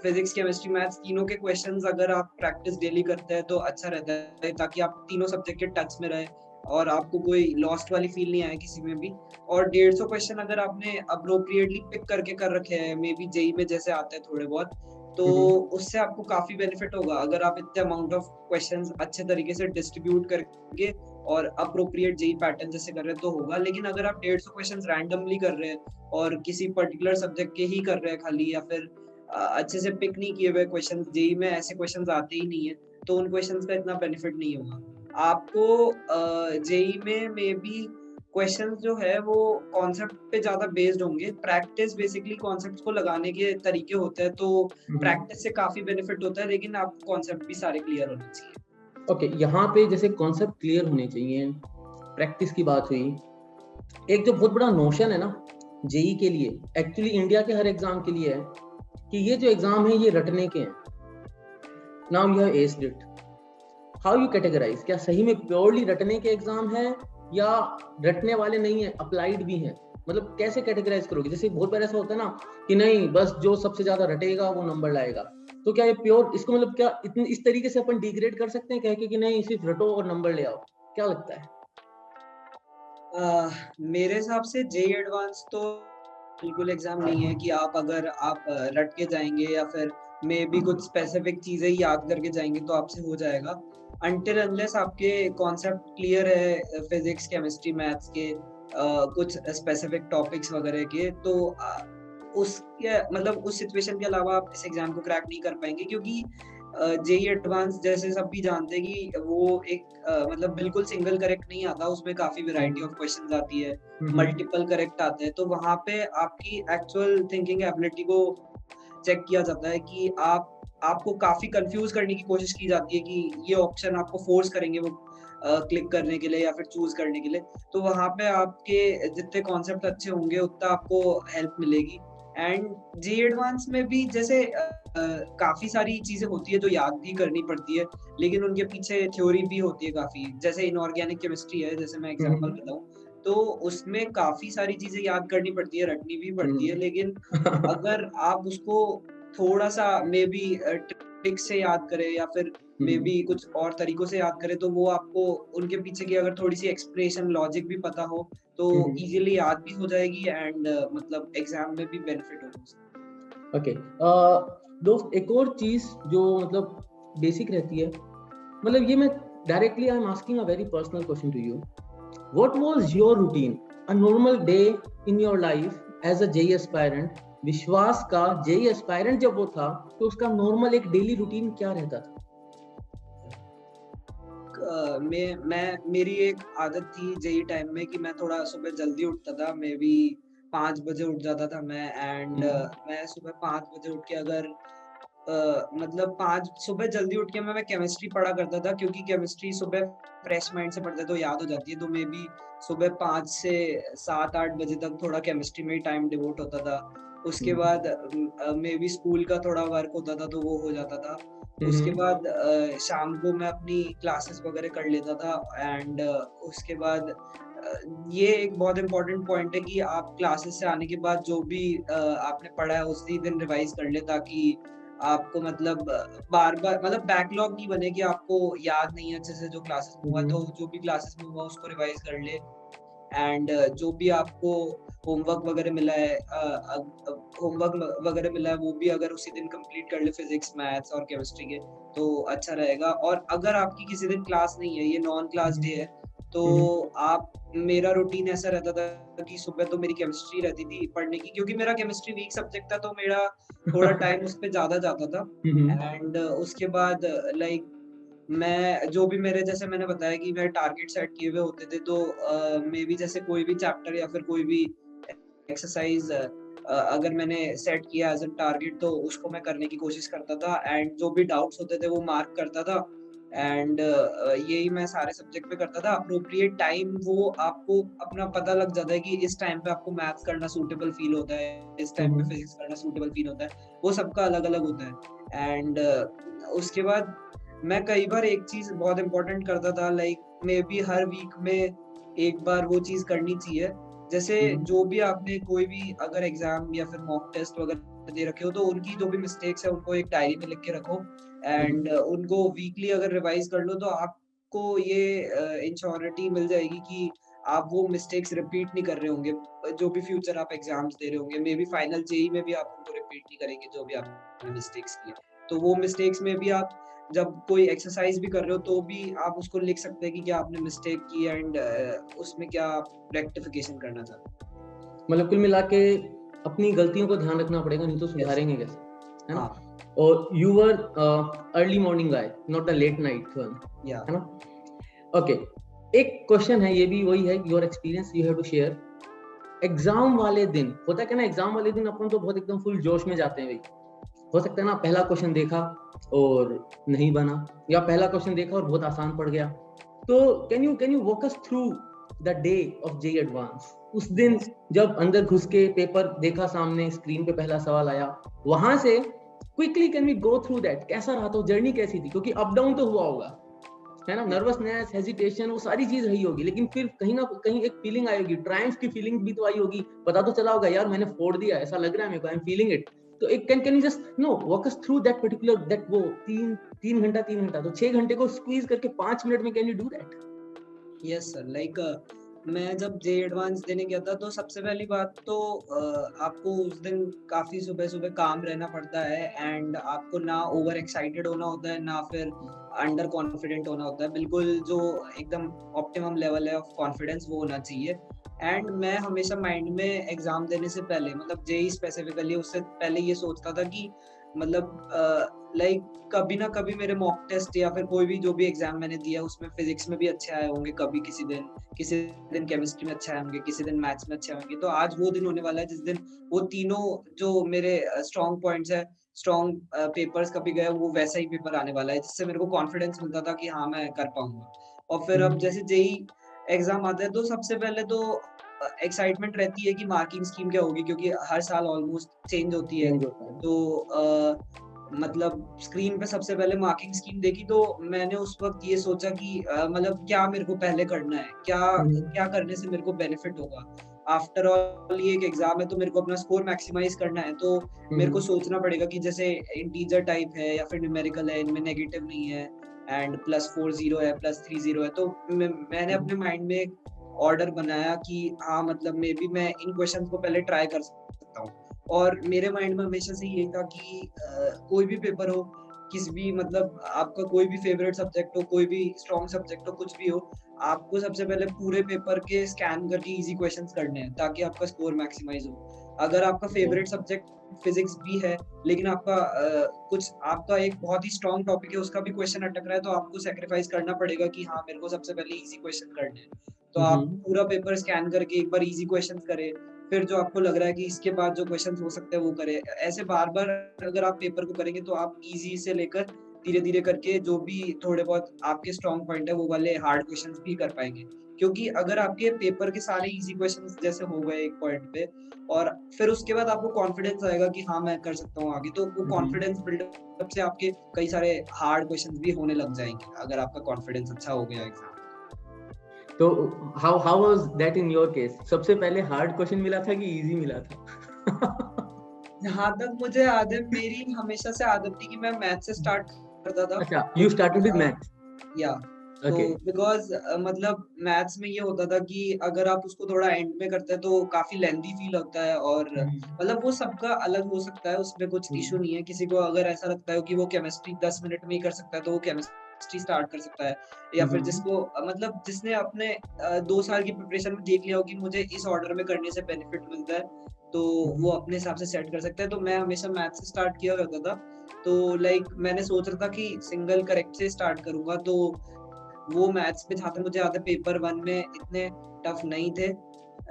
फिजिक्स, केमिस्ट्री, मैथ्स तीनों के क्वेश्चंस अगर आप प्रैक्टिस डेली करते हैं तो अच्छा रहता है, ताकि आप तीनों सब्जेक्ट के टच में रहे और आपको कोई लॉस्ट वाली फील नहीं आए किसी में भी। और 150 क्वेश्चन अगर आपने अप्रोप्रिएटली पिक करके कर रखे हैं, मे बी जेईई में जैसे आते हैं थोड़े बहुत, तो उससे आपको काफ़ी बेनिफिट होगा। अगर आप इतने अमाउंट ऑफ क्वेश्चंस अच्छे तरीके से डिस्ट्रीब्यूट करके और अप्रोप्रिएट जेईई पैटर्न जैसे कर रहे हैं तो होगा। लेकिन अगर आप 150 क्वेश्चंस रैंडमली कर रहे हैं और किसी पर्टिकुलर सब्जेक्ट के ही कर रहे हैं खाली, या फिर अच्छे से पिक नहीं किए हुए क्वेश्चंस, जेईई में ऐसे क्वेश्चंस आते ही नहीं है, तो उन क्वेश्चंस का इतना बेनिफिट नहीं होगा। आपको जेईई में मे बी क्वेश्चंस जो है वो कॉन्सेप्ट पे ज़्यादा बेस्ड होंगे। प्रैक्टिस बेसिकली कॉन्सेप्ट्स को लगाने के तरीके होते हैं, तो प्रैक्टिस से काफ़ी बेनिफिट होता है, लेकिन आपको कॉन्सेप्ट भी सारे क्लियर होने चाहिए। ओके, यहाँ पे जैसे कॉन्सेप्ट क्लियर होने चाहिए, प्रैक्टिस की बात हुई। एक जो बहुत बड़ा नोशन है ना जेईई के लिए, एक्चुअली इंडिया के हर एग्जाम के लिए है कि ये जो एग्जाम है ये रटने के हैं। Now you have asked it, how you categorise, क्या सही में प्योरली रटने के एग्जाम है या रटने वाले नहीं है, अप्लाइड भी हैं? मतलब कैसे कैटेगराइज करोगे? जैसे बहुत बार ऐसा होता है ना कि नहीं बस जो सबसे ज्यादा रटेगा वो नंबर लाएगा, तो क्या ये प्योर, इसको मतलब क्या इतनी इस तरीके से अपन डिग्रेड कर सकते हैं कह के कि नहीं सिर्फ रटो और नंबर ले आओ? क्या लगता है? मेरे हिसाब से जेईई एडवांस तो बिल्कुल एग्जाम नहीं है कि आप अगर आप रट के जाएंगे या फिर मे बी कुछ स्पेसिफिक चीजें याद करके जाएंगे तो आपसे हो जाएगा। अनटिल अनलेस आपके कॉन्सेप्ट क्लियर है फिजिक्स, केमिस्ट्री, मैथ्स के कुछ स्पेसिफिक टॉपिक्स वगैरह के, तो उसके मतलब उस सिचुएशन के अलावा आप इस एग्जाम को क्रैक नहीं कर पाएंगे, क्योंकि जेईई एडवांस जैसे सब भी जानते हैं कि वो एक मतलब बिल्कुल सिंगल करेक्ट नहीं आता, उसमें काफी वैरायटी ऑफ क्वेश्चंस आती है, मल्टीपल करेक्ट आते हैं, तो वहां पे आपकी एक्चुअल थिंकिंग एबिलिटी को चेक किया जाता है कि आपको काफी कंफ्यूज करने की कोशिश की जाती है कि ये ऑप्शन आपको फोर्स करेंगे वो क्लिक करने के लिए या फिर चूज करने के लिए। तो वहां पे आपके जितने कॉन्सेप्ट अच्छे होंगे उतना आपको हेल्प मिलेगी। एंड जी एडवांस में भी जैसे काफी सारी चीजें होती है जो याद भी करनी पड़ती है, लेकिन उनके पीछे थ्योरी भी होती है काफी। जैसे इनऑर्गेनिक केमिस्ट्री है, जैसे मैं एग्जांपल बताऊं, तो उसमें काफी सारी चीजें याद करनी पड़ती है, रटनी भी पड़ती है, लेकिन अगर आप उसको थोड़ा सा मे बी ट्रिक से याद करें या फिर मे बी कुछ और तरीकों से याद करें, तो वो आपको उनके पीछे की अगर थोड़ी सी एक्सप्रेशन लॉजिक भी पता हो तो इजीली याद भी हो जाएगी एंड मतलब एग्जाम में भी बेनिफिट होगा। ओके, दोस्त एक और चीज जो मतलब बेसिक रहती है, मतलब ये मैं directly I am asking a very personal question to you, what was your routine, a normal day in your life as a JEE aspirant? Vishwas का जेईई एस्पायरेंट जब वो था तो उसका नॉर्मल एक डेली रूटीन क्या रहता था? मेरी एक आदत थी जेईई टाइम में कि मैं थोड़ा सुबह जल्दी उठता था, मे बी 5 बजे उठ जाता था मैं। एंड मैं सुबह 5 बजे उठ के अगर मतलब 5 सुबह जल्दी उठ के मैं केमिस्ट्री पढ़ा करता था, क्योंकि केमिस्ट्री सुबह फ्रेश माइंड से पढ़ते तो याद हो जाती है। तो मे बी सुबह 5 से 7-8 बजे तक थोड़ा केमिस्ट्री में ही टाइम डिवोट होता था। उसके बाद मे बी स्कूल का थोड़ा वर्क होता था तो वो हो जाता था। उसके बाद शाम को मैं अपनी क्लासेस वगैरह कर लेता था। एंड उसके बाद ये एक बहुत इम्पोर्टेंट पॉइंट है कि आप क्लासेस से आने के बाद जो भी आपने पढ़ा है उसी दिन रिवाइज कर ले, ताकि आपको मतलब बार-बार मतलब बैकलॉग नहीं बने कि आपको याद नहीं है अच्छे से जो क्लासेस में हुआ, तो जो भी क्लासेस में हुआ उसको रिवाइज कर ले। एंड जो भी आपको होमवर्क वगैरह मिला है वगैरह मिला है वो भी अगर उसी दिन कंप्लीट कर ले, फिजिक्स, मैथ्स और केमिस्ट्री के, तो अच्छा रहेगा। और अगर आपकी किसी दिन क्लास नहीं है, ये नॉन क्लास डे है, तो आप मेरा रूटीन ऐसा रहता था कि सुबह तो मेरी केमिस्ट्री रहती थी पढ़ने की, क्योंकि मेरा केमिस्ट्री वीक सब्जेक्ट था तो मेरा थोड़ा टाइम उस पे ज़्यादा जाता था। एंड उसके बाद लाइक मैं जो भी मेरे जैसे मैंने बताया कि मेरे टारगेट सेट किए हुए होते थे, तो मे बी जैसे कोई भी चैप्टर या फिर कोई भी एक्सरसाइज अगर मैंने सेट किया एज अ टारगेट तो उसको मैं करने की कोशिश करता था। एंड जो भी डाउट्स होते थे वो मार्क करता था। एंड यही मैं सारे सब्जेक्ट पे करता था। अप्रोप्रिएट टाइम वो आपको अपना पता लग जाता है कि इस टाइम पे आपको मैथ्स करना सूटेबल फील होता है, इस टाइम पे फिजिक्स करना सूटेबल फील होता है, वो सबका अलग अलग होता है। एंड उसके बाद मैं कई बार एक चीज बहुत इंपॉर्टेंट करता था, लाइक मे बी हर वीक में एक बार वो चीज करनी चाहिए। जैसे जो भी आपने कोई भी अगर एग्जाम या फिर मॉक टेस्ट वगैरह दे रखे हो तो उनकी जो भी मिस्टेक्स है उनको एक डायरी में लिख के रखो एंड उनको वीकली अगर रिवाइज कर लो तो आपको ये इंश्योरिटी मिल जाएगी कि आप वो मिस्टेक्स रिपीट नहीं कर रहे होंगे। जो भी फ्यूचर आप एग्जाम्स दे रहे होंगे, मे बी फाइनल जेईई में भी आप उनको रिपीट नहीं करेंगे जो भी आपने मिस्टेक्स किए। तो वो मिस्टेक्स में भी आप जब कोई एक्सरसाइज भी कर रहे हो तो भी आप उसको लिख सकते हैं कि क्या आपने मिस्टेक की एंड उसमें क्या रेक्टिफिकेशन करना था। मतलब कुल मिला के अपनी गलतियों को ध्यान रखना पड़ेगा, नहीं तो यस। सुधारेंगे कैसे, है ना? हाँ, और you were early morning guy, not a late night one, या है ना? ओके, एक क्वेश्चन है, ये भी वही है, your experience you have to share. Exam वाले दिन होता है क्या ना, एग्जाम वाले दिन अपन तो बहुत एकदम फुल जोश में जाते हैं भाई। हो सकता है ना पहला क्वेश्चन देखा और नहीं बना, या पहला क्वेश्चन देखा और बहुत आसान पड़ गया। तो can you walk us through the day of JEE advance? उस दिन जब अंदर घुस के पेपर देखा, सामने स्क्रीन पे पहला सवाल आया, वहां से quickly can we go through that? कैसा रहा, तो जर्नी कैसी थी? क्योंकि अप डाउन तो हुआ होगा, है ना, नर्वसनेस, हेजिटेशन, वो सारी चीज रही होगी, लेकिन फिर कहीं ना कहीं एक फीलिंग आई होगी, ट्रायम्फ की फीलिंग भी तो आई होगी, पता तो चला होगा यार मैंने फोड़ दिया, ऐसा लग रहा है मेरे को, आई एम फीलिंग इट। तो एक can you just no walk us through that particular, that वो तीन घंटा तो 6 घंटे को स्क्वीज करके 5 मिनट में, can you do that? Yes sir, like मैं जब जेईई एडवांस देने गया था तो सबसे पहली बात तो आपको उस दिन काफी सुबह सुबह काम रहना पड़ता है एंड आपको ना ओवर एक्साइटेड होना होता है ना फिर अंडर कॉन्फिडेंट होना होता है। बिल्कुल जो एकदम ऑप्टिमम लेवल है ऑफ कॉन्फिडेंस वो होना चाहिए। एंड मैं हमेशा माइंड में एग्जाम देने से पहले, मतलब जेईई स्पेसिफिकली, उससे पहले ये सोचता था कि मतलब लाइक कभी ना कभी मेरे मॉक टेस्ट या फिर कोई भी जो भी एग्जाम मैंने दिया उसमें फिजिक्स में भी अच्छे आए होंगे, कभी किसी दिन केमिस्ट्री में अच्छे आए होंगे, किसी दिन मैथ्स में अच्छे आए होंगे। तो आज वो दिन होने वाला है जिस दिन वो तीनों जो मेरे स्ट्रॉन्ग पॉइंट्स है, स्ट्रॉन्ग पेपर्स कभी गए वो वैसा ही पेपर आने वाला है जिससे मेरे को कॉन्फिडेंस मिलता था कि हाँ मैं कर पाऊंगा। और फिर अब जैसे जेईई एग्जाम आता है तो सबसे पहले तो एक्साइटमेंट रहती है कि मार्किंग स्कीम क्या होगी, क्योंकि हर साल ऑलमोस्ट चेंज होती है। चेंज होता है। तो मतलब स्क्रीन पे सबसे पहले मार्किंग स्कीम देखी तो मैंने उस वक्त ये सोचा कि मतलब क्या मेरे को पहले करना है, क्या क्या करने से मेरे को बेनिफिट होगा। आफ्टर ऑल ये एक एग्जाम है तो मेरे को अपना स्कोर मैक्सिमाइज करना है, तो मेरे को सोचना पड़ेगा कि जैसे इंटीजर टाइप है या फिर न्यूमेरिकल है, इनमें नेगेटिव नहीं है एंड +4 0 है, +3 0 है। तो मैंने अपने माइंड में एक ऑर्डर बनाया कि हाँ मतलब मे बी मैं इन क्वेश्चंस को पहले ट्राई कर सकता हूँ। और मेरे माइंड में हमेशा से ये था कि कोई भी पेपर हो, किसी भी, मतलब आपका कोई भी फेवरेट सब्जेक्ट हो, कोई भी स्ट्रॉन्ग सब्जेक्ट हो, कुछ भी हो, आपको सबसे पहले पूरे पेपर के स्कैन करके इजी क्वेश्चंस करने हैं ताकि आपका स्कोर मैक्सिमाइज हो। अगर आपका फेवरेट सब्जेक्ट फिजिक्स भी है लेकिन आपका कुछ आपका एक बहुत ही स्ट्रॉन्ग टॉपिक है उसका भी क्वेश्चन अटक रहा है, तो आपको सैक्रिफाइस करना पड़ेगा कि हाँ मेरे को सबसे पहले इजी क्वेश्चन करने हैं। तो आप पूरा पेपर स्कैन करके एक बार इजी क्वेश्चन करें, फिर जो आपको लग रहा है कि इसके बाद जो क्वेश्चंस हो सकते हैं वो करें। ऐसे बार-बार अगर आप पेपर को करेंगे तो आप इजी से लेकर धीरे-धीरे करके जो भी थोड़े बहुत आपके स्ट्रॉन्ग पॉइंट है वो वाले हार्ड क्वेश्चंस भी कर पाएँगे। क्योंकि अगर आपके पेपर के सारे इजी क्वेश्चंस जैसे हो गए एक पॉइंट पे और फिर उसके बाद आपको कॉन्फिडेंस आएगा कि हाँ मैं कर सकता हूँ आगे, तो वो कॉन्फिडेंस बिल्डअप से आपके कई सारे हार्ड क्वेश्चंस भी होने लग जाएँगे अगर आपका कॉन्फिडेंस अच्छा हो गया एग्जाम। तो how was that in your case? सबसे पहले हार्ड क्वेश्चन मिला था कि इजी मिला था? जहाँ तक मुझे याद है मेरी हमेशा से आदत थी कि मैं मैथ से स्टार्ट करता था। अच्छा, यू क्योंकि स्टार्टेड विद मैथ्स। या तो ओके। बिकॉज़ मतलब मैथ्स में ये होता था कि अगर आप उसको थोड़ा एंड में करते हैं तो काफ़ी लेंथी फ़ील होता है और मतलब वो सबका अलग हो सकता है, उसमें कुछ इश्यू नहीं है। किसी को अगर ऐसा लगता है कि वो केमिस्ट्री 10 मिनट में ही कर सकता है तो वो केमिस्ट्री स्टार्ट कर सकता है। या फिर जिसको मतलब जिसने अपने 2 साल की प्रिपरेशन में देख लिया हो कि मुझे इस ऑर्डर में करने से बेनिफिट मिलता है, तो वो अपने हिसाब से सेट कर सकता है। तो मैं हमेशा मैथ से स्टार्ट किया करता था। तो लाइक मैंने सोच रहा था कि सिंगल करेक्ट से स्टार्ट करूँगा, तो वो मैथ्स पे जहाँ तक मुझे याद है पेपर 1 में इतने टफ नहीं थे।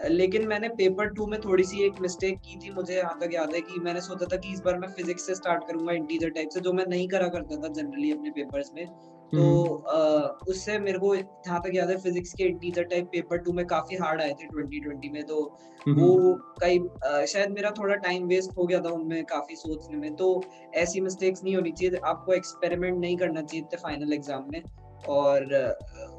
लेकिन मैंने पेपर 2 में थोड़ी-सी एक मिस्टेक की थी, मुझे यहाँ तक याद है कि मैंने सोचा था कि इस बार मैं फिज़िक्स से स्टार्ट करूँगा इंटीजर टाइप से, जो मैं नहीं करा करता था जनरली अपने पेपर्स में। तो उससे मेरे को जहाँ तक याद है फिज़िक्स के इंटीजर टाइप पेपर 2 में काफ़ी हार्ड आए थे 2020 में, तो वो कई शायद मेरा थोड़ा टाइम वेस्ट हो गया था उनमें काफ़ी सोचने में। तो ऐसी मिस्टेक्स नहीं होनी चाहिए, आपको एक्सपेरिमेंट नहीं करना चाहिए थे फाइनल एग्ज़ाम में। और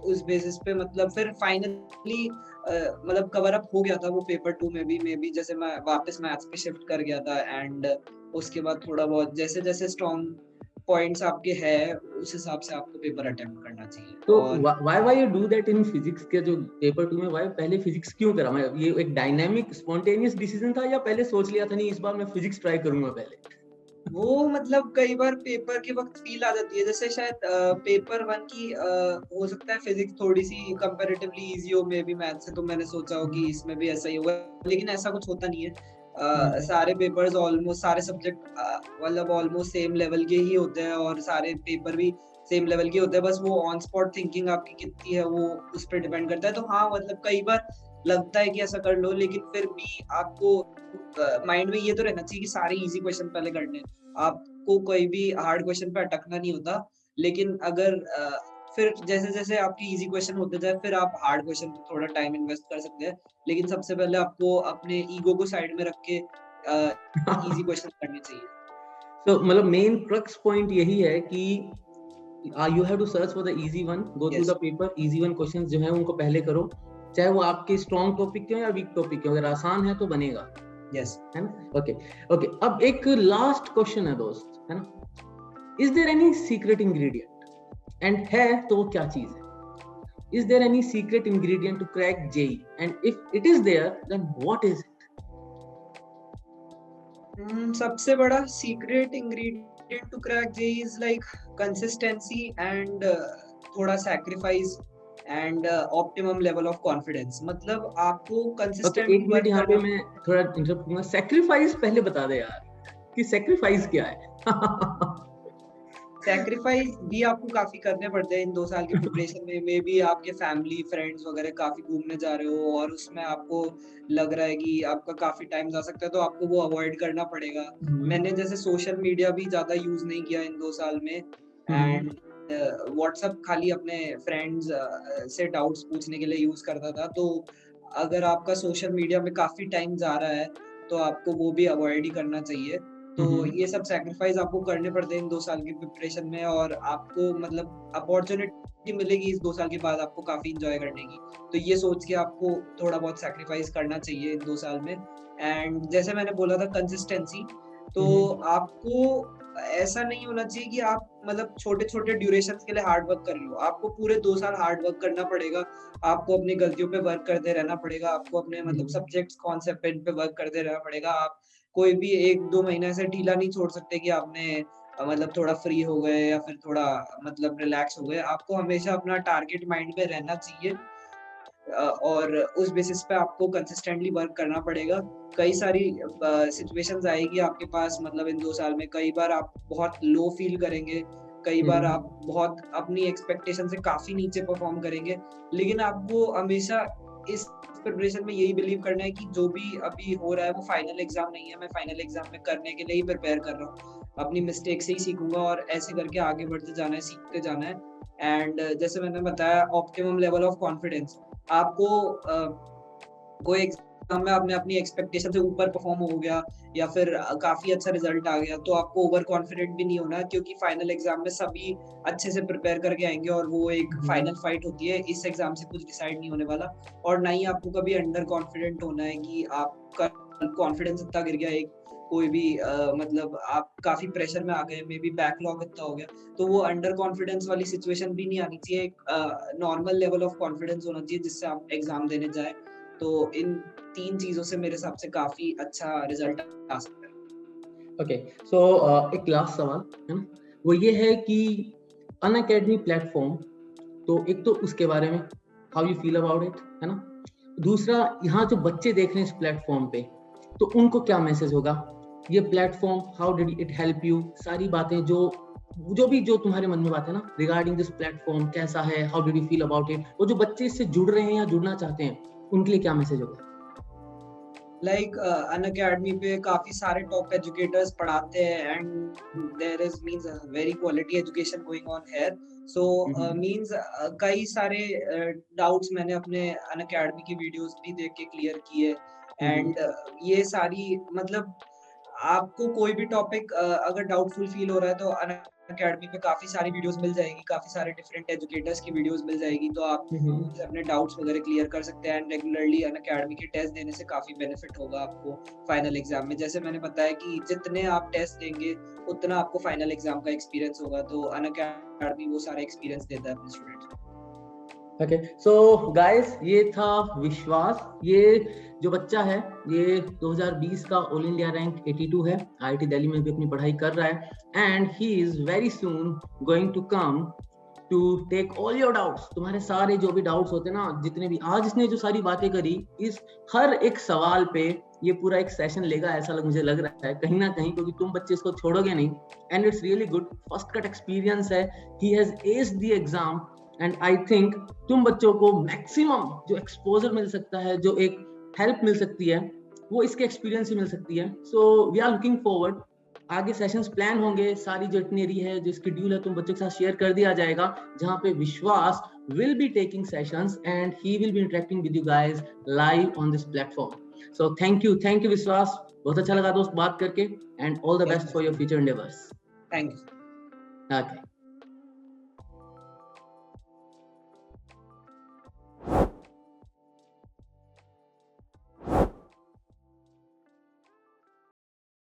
उस बेसिस पे मतलब फिर फाइनली मतलब कवर अप हो गया था वो पेपर 2 में भी, मे बी जैसे मैं वापस मैथ्स पे शिफ्ट कर गया था एंड उसके बाद थोड़ा बहुत जैसे-जैसे स्ट्रॉन्ग पॉइंट्स आपके हैं, उस हिसाब से आपको पेपर अटेम्प्ट करना चाहिए। तो और why you do that in physics के जो पेपर 2 में, व्हाई पहले फिजिक्स क्यों करा? मैं ये एक डायनामिक स्पॉन्टेनियस डिसीजन था या पहले सोच लिया था नहीं इस बार मैं फिजिक्स ट्राई करूंगा पहले? वो मतलब कई बार पेपर के वक़्त फ़ील आ जाती है, जैसे शायद पेपर 1 की हो सकता है फिज़िक्स थोड़ी-सी कंपैरेटिवली ईज़ी हो मे बी मैथ से, तो मैंने सोचा हो कि इसमें भी ऐसा ही होगा, लेकिन ऐसा कुछ होता नहीं है। हम्म, सारे पेपर्स ऑलमोस्ट सारे सब्जेक्ट मतलब ऑलमोस्ट सेम लेवल के ही होते हैं और सारे पेपर भी सेम लेवल के होते हैं, बस वो ऑन स्पॉट थिंकिंग आपकी कितनी है, वो उस पे डिपेंड करता है। तो हाँ, मतलब कई बार लगता है कि ऐसा कर लो, लेकिन फिर भी आपको माइंड में ये तो रहना चाहिए कि सारे ईज़ी क्वेश्चन पहले करने हैं। आपको कोई भी हार्ड क्वेश्चन पे अटकना नहीं होता। लेकिन अगर फिर जैसे-जैसे आपके ईज़ी क्वेश्चन होते जाए, फिर आप हार्ड क्वेश्चन पे थोड़ा टाइम इन्वेस्ट कर सकते हैं। लेकिन सबसे पहले आपको अपने ईगो को साइड में रख के ईज़ी क्वेश्चन करने चाहिए। तो मतलब मेन क्रक्स पॉइंट यही है कि you have to search for the easy one, go through the yes, paper, easy one questions जो है उनको पहले करो, चाहे वो आपके स्ट्रॉन्ग टॉपिक के हो या वीक टॉपिक के हो, अगर आसान है तो बनेगा, यस। है ना? ओके, ओके, अब एक लास्ट क्वेश्चन है दोस्त, है ना? Is there any secret ingredient, and है तो वो क्या चीज है? Is there any secret ingredient to crack JEE, and if it is there then what is it? सबसे बड़ा secret ingredient to crack JEE is like consistency and थोड़ा sacrifice and optimum level of confidence. मतलब आपको okay, एक consistently minute work यहाँ पे करना। मैं थोड़ा इंटरप्ट करूंगा, सेक्रीफाइस पहले बता दे यार, कि सेक्रीफाइस क्या है? सैक्रिफाइस भी आपको काफ़ी करने पड़ते हैं इन 2 साल की प्रिपरेशन में। मे बी आपके फैमिली, फ्रेंड्स वगैरह काफ़ी घूमने जा रहे हो और उसमें आपको लग रहा है कि आपका काफ़ी टाइम जा सकता है, तो आपको वो अवॉइड करना पड़ेगा। हम्म, मैंने जैसे सोशल मीडिया भी ज़्यादा यूज़ नहीं किया इन 2 साल में हम्म, एंड व्हाट्सएप खाली अपने फ्रेंड्स से डाउट्स पूछने के लिए यूज़ करता था। तो अगर आपका सोशल मीडिया में काफ़ी टाइम जा रहा है, तो आपको वो भी अवॉइड ही करना चाहिए। तो हम्म, ये सब सैक्रिफाइस आपको करने पड़ते हैं इन 2 साल की प्रिपरेशन में और आपको मतलब अपॉर्च्युनिटी मिलेगी इस 2 साल के बाद आपको काफ़ी एन्जॉय करने की। तो ये सोच के आपको थोड़ा बहुत सैक्रिफाइस करना चाहिए इन 2 साल में। एंड जैसे मैंने बोला था कंसिस्टेंसी, तो हम्म, आपको ऐसा नहीं होना चाहिए कि आप मतलब छोटे-छोटे ड्यूरेशंस के लिए हार्ड वर्क कर रहे हो। आपको पूरे 2 साल हार्ड वर्क करना पड़ेगा। आपको अपनी गलतियों पे वर्क करते रहना पड़ेगा। आपको अपने मतलब हम्म, सब्जेक्ट्स कौन-से पेन पे वर्क करते रहना पड़ेगा। आप कोई भी 1-2 महीने ऐसे ढीला नहीं छोड़ सकते कि आपने मतलब थोड़ा फ्री हो गए या फिर थोड़ा मतलब रिलैक्स हो गए। आपको हमेशा अपना टारगेट माइंड में रहना चाहिए और उस बेसिस पे आपको कंसिस्टेंटली वर्क करना पड़ेगा। कई सारी सिचुएशंस आएगी आपके पास मतलब इन 2 साल में, कई बार आप बहुत लो फ़ील करेंगे, कई बार हम्म, आप बहुत अपनी एक्सपेक्टेशन से काफ़ी नीचे परफ़ॉर्म करेंगे। लेकिन आपको हमेशा इस प्रिपरेशन में यही बिलीव करना है कि जो भी अभी हो रहा है वो फाइनल एग्ज़ाम नहीं है, मैं फाइनल एग्ज़ाम में करने के लिए ही प्रिपेयर कर रहा हूँ। अपनी मिस्टेक से ही सीखूँगा और ऐसे करके आगे बढ़ते जाना है, सीखते जाना है। एंड जैसे मैंने बताया ऑप्टिमम लेवल ऑफ कॉन्फिडेंस आपको कोई एग्ज़ाम में आपने अपनी एक्सपेक्टेशन से ऊपर परफ़ॉर्म हो गया या फिर काफ़ी अच्छा रिज़ल्ट आ गया, तो आपको ओवर कॉन्फिडेंट भी नहीं होना क्योंकि फाइनल एग्ज़ाम में सभी अच्छे से प्रिपेयर करके आएँगे और वो एक हम्म, फाइनल फाइट होती है। इस एग्ज़ाम से कुछ डिसाइड नहीं होने वाला और ना ही आपको कभी अंडर कॉन्फिडेंट होना है कि आपका कॉन्फिडेंस इतना गिर गया एक कोई भी मतलब आप काफ़ी प्रेशर में आ गए, मे बी बैकलॉग इतना हो गया, तो वो अंडर कॉन्फिडेंस वाली सिचुएशन भी नहीं आनी चाहिए। एक नॉर्मल लेवल ऑफ कॉन्फिडेंस होना चाहिए जिससे आप एग्ज़ाम देने जाएँ। तो इन 3 चीज़ों से मेरे हिसाब से काफ़ी अच्छा रिज़ल्ट आ सकता है। ओके, सो एक लास्ट सवाल, है ना? वो ये है कि अनअकैडमी प्लेटफॉर्म, तो एक तो उसके बारे में how you feel about it, है ना? दूसरा, यहाँ जो बच्चे देख रहे हैं इस प्लेटफॉर्म पे, तो उनको क्या मैसेज होगा? ये platform how did it help you, सारी बातें जो तुम्हारे मन में बात है ना रिगार्डिंग दिस प्लेटफॉर्म, कैसा है, how did you feel about it, वो जो बच्चे इससे जुड़ रहे हैं या जुड़ना चाहते हैं उनके लिए क्या मैसेज होगा? लाइक अनअकैडमी पे काफ़ी सारे टॉप एजुकेटर्स पढ़ाते हैं and there is means very quality education going on here. So hmm, means कई सारे डाउट्स मैंने अपने अनअकैडमी की वीडियोज़ भी देख के क्लियर किए हम्म, एंड ये सारी मतलब आपको कोई भी टॉपिक अगर डाउटफुल फ़ील हो रहा है तो अकेडमी पे काफ़ी सारी वीडियोस मिल जाएगी, काफ़ी सारे डिफरेंट एजुकेटर्स की वीडियोस मिल जाएगी, तो आप अपने डाउट्स वगैरह क्लियर कर सकते हैं। एंड रेगुलरली अनअकैडमी के टेस्ट देने से काफ़ी बेनिफिट होगा आपको फाइनल एग्जाम में। जैसे मैंने बताया कि जितने आप टेस्ट देंगे, उतना आपको फाइनल एग्जाम का एक्सपीरियंस होगा, तो अनअकैडमी वो सारा एक्सपीरियंस देता है अपने स्टूडेंट्स को। ओके, सो गाइस, ये था विश्वास। ये जो बच्चा है, ये 2020 का ऑल इंडिया रैंक 82 है, आईआईटी दिल्ली में भी अपनी पढ़ाई कर रहा है, and he is very soon going to come to take all your doubts. तुम्हारे सारे जो भी डाउट्स होते हैं ना, जितने भी आज इसने जो सारी बातें करी, इस हर एक सवाल पे ये पूरा एक सेशन लेगा, ऐसा मुझे लग रहा है कहीं ना कहीं, क्योंकि तुम बच्चे इसको छोड़ोगे नहीं। And it's really good, first cut experience है, he has asked the exam, and I think तुम बच्चों को मैक्सिमम जो एक्सपोजर मिल सकता है, जो एक हेल्प मिल सकती है, वो इसके एक्सपीरियंस से मिल सकती है। So we are looking forward, आगे सेशंस प्लान होंगे, सारी जो इटनेरी है, जो स्केड्यूल है, तुम बच्चों के साथ शेयर कर दिया जाएगा, जहां पे विश्वास will be taking sessions and he will be interacting with you guys live on this platform. So thank you विश्वास, बहुत अच्छा लगा दोस्त बात करके, and all the best for your future endeavours. Thank you. Okay.